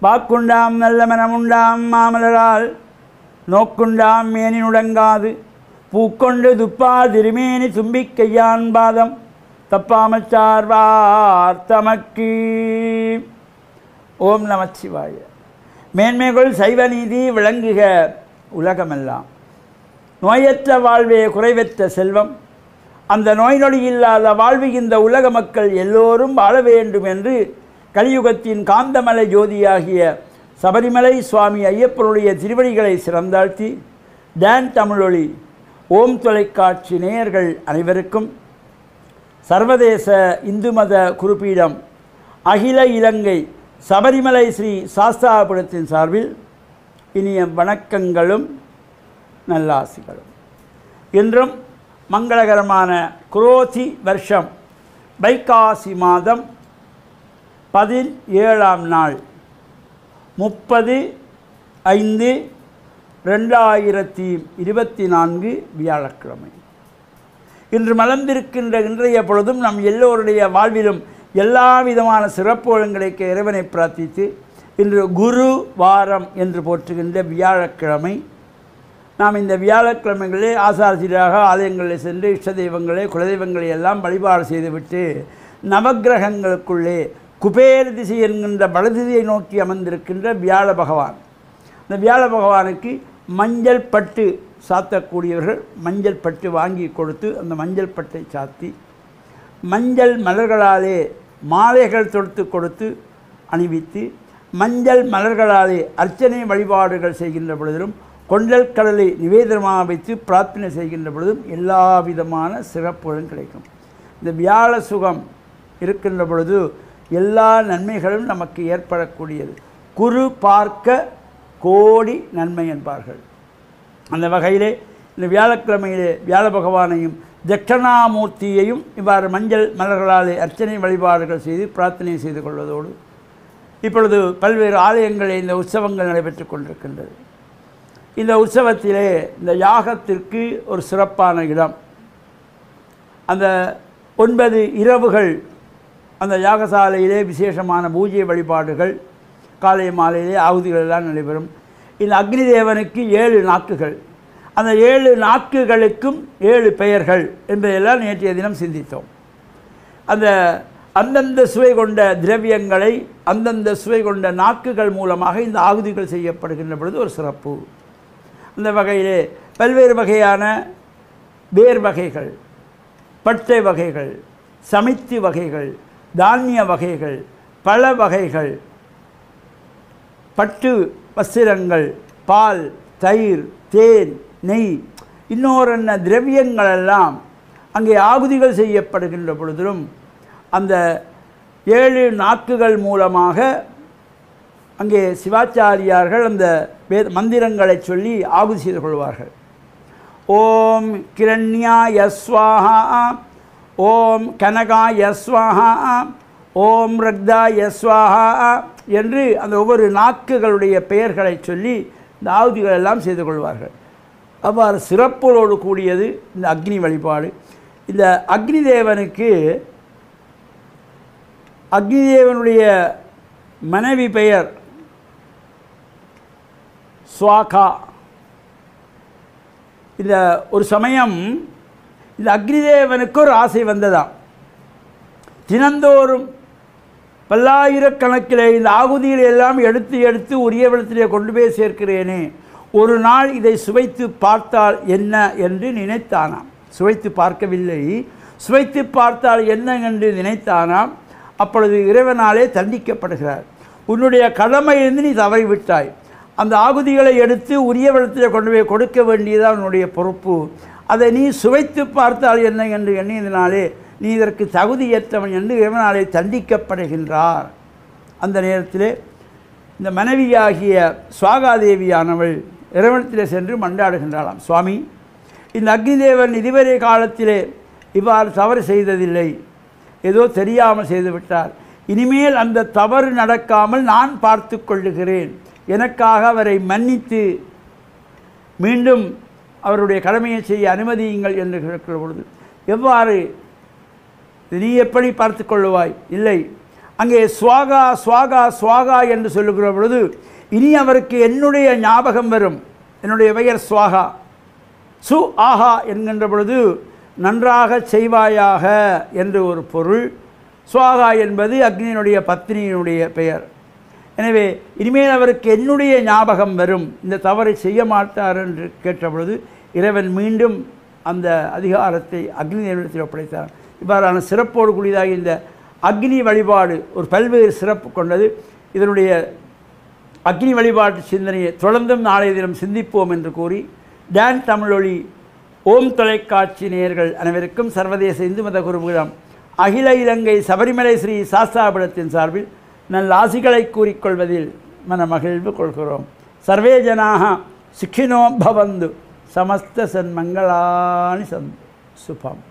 பாக்குண்டாம் நல்ல மனமுண்டாம் மாமலரால் நோக்குண்டாம் மேனி நுடங்காது பூக்கொண்டு துப்பா திருமேனி தும்பிக் கையான் பாதம் தப்பாமச் சார்வார் தமக்கு. ஓம் நமச்சிவாய. மேன்மைகள் சைவ நீதி விளங்குக உலகமெல்லாம். நோயற்ற வாழ்வே குறைவற்ற செல்வம். அந்த நோய் நொடி இல்லாத வாழ்வு இந்த உலக மக்கள் எல்லோரும் வாழ வேண்டும் என்று கலியுகத்தின் காந்தமலை ஜோதியாகிய சபரிமலை சுவாமி ஐயப்பனுடைய திருவடிகளை சிறந்தாழ்த்தி டான் தமிழொலி ஓம் தொலைக்காட்சி நேயர்கள் அனைவருக்கும் சர்வதேச இந்து மத குறிப்பீடம் அகில இலங்கை சபரிமலை ஸ்ரீ சாஸ்தாபுரத்தின் சார்பில் இனிய வணக்கங்களும் நல்லாசிகளும். இன்றும் மங்களகரமான குரோதி வருஷம் வைகாசி மாதம் 17ஆம் நாள் 30/5/2024 வியாழக்கிழமை. இன்று மலர்ந்திருக்கின்ற இன்றைய பொழுதும் நம் எல்லோருடைய வாழ்விலும் எல்லா விதமான சிறப்புகளும் கிடைக்க இறைவனை பிரார்த்தித்து இன்று குரு வாரம் என்று போற்றுகின்ற வியாழக்கிழமை. நாம் இந்த வியாழக்கிழமைகளே ஆசாரசீராக ஆலயங்களில் சென்று இஷ்ட தெய்வங்களே குலதெய்வங்களை எல்லாம் வழிபாடு செய்துவிட்டு நவக்கிரகங்களுக்குள்ளே குபேர திசை என்கின்ற வலதிசையை நோக்கி அமர்ந்திருக்கின்ற வியாழ பகவான். இந்த வியாழ பகவானுக்கு மஞ்சள் பட்டு சாத்தக்கூடியவர்கள் மஞ்சள் பட்டு வாங்கி கொடுத்து அந்த மஞ்சள் பட்டை சாத்தி மஞ்சள் மலர்களாலே மாலைகள் தொடுத்து கொடுத்து அணிவித்து மஞ்சள் மலர்களாலே அர்ச்சனை வழிபாடுகள் செய்கின்ற பொழுதிலும் கொண்டல் கடலை நிவேதனமாக வைத்து பிரார்த்தனை செய்கின்ற பொழுதும் எல்லா விதமான சிறப்புகளும் கிடைக்கும். இந்த வியாழ சுகம் இருக்கின்ற பொழுது எல்லா நன்மைகளும் நமக்கு ஏற்படக்கூடியது. குரு பார்க்க கோடி நன்மை என்பார்கள். அந்த வகையிலே இந்த வியாழக்கிழமையிலே வியாழ பகவானையும் தட்சணாமூர்த்தியையும் இவ்வாறு மஞ்சள் மலர்களாலே அர்ச்சனை வழிபாடுகள் செய்து பிரார்த்தனை செய்து கொள்வதோடு இப்பொழுது பல்வேறு ஆலயங்களில் இந்த உற்சவங்கள் நடைபெற்று கொண்டிருக்கின்றது. இந்த உற்சவத்திலே இந்த யாகத்திற்கு ஒரு சிறப்பான இடம். அந்த 9 இரவுகள் அந்த யாகசாலையிலே விசேஷமான பூஜை வழிபாடுகள் காலை மாலையிலே ஆகுதிகள் எல்லாம் நடைபெறும். இந்த அக்னி தேவனுக்கு 7 நாக்குகள். அந்த 7 நாக்குகளுக்கும் 7 பெயர்கள் என்பதையெல்லாம் நேற்றைய தினம் சிந்தித்தோம். அந்தந்த சுவை கொண்ட திரவியங்களை அந்தந்த சுவை கொண்ட நாக்குகள் மூலமாக இந்த ஆகுதிகள் செய்யப்படுகின்ற பொழுது ஒரு சிறப்பு. அந்த வகையிலே பல்வேறு வகையான வேர் வகைகள், பட்டை வகைகள், சமித்தி வகைகள், தானிய வகைகள், பழ வகைகள், பட்டு வஸ்திரங்கள், பால், தயிர், தேன், நெய், இன்னொரு திரவியங்களெல்லாம் அங்கே ஆகுதிகள் செய்யப்படுகின்ற பொழுதிலும் அந்த 7 நாக்குகள் மூலமாக அங்கே சிவாச்சாரியார்கள் அந்த மந்திரங்களை சொல்லி ஆகுதி செய்து கொள்வார்கள். ஓம் கிரண்யாய ஸ்வாஹா, ஓம் கனகாய ஸ்வாஹா, ஓம் ரக்தாய ஸ்வாஹா என்று அந்த ஒவ்வொரு நாக்குகளுடைய பெயர்களை சொல்லி இந்த ஆகுதிகள் எல்லாம் செய்து கொள்வார்கள். அவ்வாறு சிறப்புகளோடு கூடியது இந்த அக்னி வழிபாடு. இந்த அக்னி தேவனுக்கு அக்னி தேவனுடைய மனைவி பெயர் ஸ்வாகா. இந்த ஒரு சமயம் இந்த அக்னிதேவனுக்கு ஒரு ஆசை வந்ததாம். தினந்தோறும் பல்லாயிரக்கணக்கில் இந்த ஆகுதிகளை எல்லாம் எடுத்து எடுத்து உரிய விடத்திலே கொண்டு போய் சேர்க்கிறேனே, ஒரு நாள் இதை சுவைத்து பார்த்தால் என்ன என்று நினைத்தானாம். சுவைத்து பார்க்கவில்லை, சுவைத்து பார்த்தால் என்ன என்று நினைத்தானாம். அப்பொழுது இறைவனாலே தண்டிக்கப்படுகிறார். உன்னுடைய கடமையிலிருந்து நீ தவறிவிட்டாய். அந்த ஆகுதிகளை எடுத்து உரிய விடத்தில் கொண்டு போய் கொடுக்க வேண்டியதான் உன்னுடைய பொறுப்பு. அதை நீ சுவைத்து பார்த்தால் என்ன என்று எண்ணியதினாலே நீ இதற்கு தகுதியற்றவன் என்று இறைவனாலே தண்டிக்கப்படுகின்றார். அந்த நேரத்திலே இந்த மனைவியாகிய சுவாகாதேவியானவள் இறைவனத்திலே சென்று மண்டாடுகின்றாளாம். சுவாமி, இந்த அக்னிதேவன் இதுவரை காலத்திலே இவ்வாறு தவறு செய்ததில்லை, ஏதோ தெரியாமல் செய்துவிட்டார். இனிமேல் அந்த தவறு நடக்காமல் நான் பார்த்து கொள்ளுகிறேன். எனக்காக அவரை மன்னித்து மீண்டும் அவருடைய கடமையை செய்ய அனுமதியுங்கள் என்று கேட்கிற பொழுது, எவ்வாறு நீ எப்படி பார்த்து கொள்ளுவாய்? இல்லை, அங்கே ஸ்வாகா ஸ்வாகா ஸ்வாகா என்று சொல்லுகிற பொழுது இனி அவருக்கு என்னுடைய ஞாபகம் வரும். என்னுடைய பெயர் ஸ்வாகா. சு ஆஹா என்கின்ற பொழுது நன்றாக செய்வாயாக என்று ஒரு பொருள். ஸ்வாகா என்பது அக்னியினுடைய பத்னியினுடைய பெயர். எனவே இனிமேல் அவருக்கு என்னுடைய ஞாபகம் வரும், இந்த தவறை செய்ய மாட்டார் என்று கேட்டபொழுது இறைவன் மீண்டும் அந்த அதிகாரத்தை அக்னி தேவனிடத்தில் ஒப்படைத்தார். இவ்வாறான சிறப்போடு கூடியதாக இந்த அக்னி வழிபாடு ஒரு பல்வேறு சிறப்பு கொண்டது. இதனுடைய அக்னி வழிபாட்டு சிந்தனையை தொடர்ந்தும் நாளைய தினம் சிந்திப்போம் என்று கூறி, டான் தமிழொலி ஓம் தொலைக்காட்சி நேயர்கள் அனைவருக்கும் சர்வதேச இந்து மத குருபீடம் அகில இலங்கை சபரிமலை ஸ்ரீ சாஸ்தாபீடத்தின் சார்பில் நல்ல ஆசிகளை கூறிக்கொள்வதில் மனமகிழ்வு கொள்கிறோம். சர்வே ஜனாக சுகினோ பவந்து சமஸ்த சன்மங்களானி சந்து சுபம்.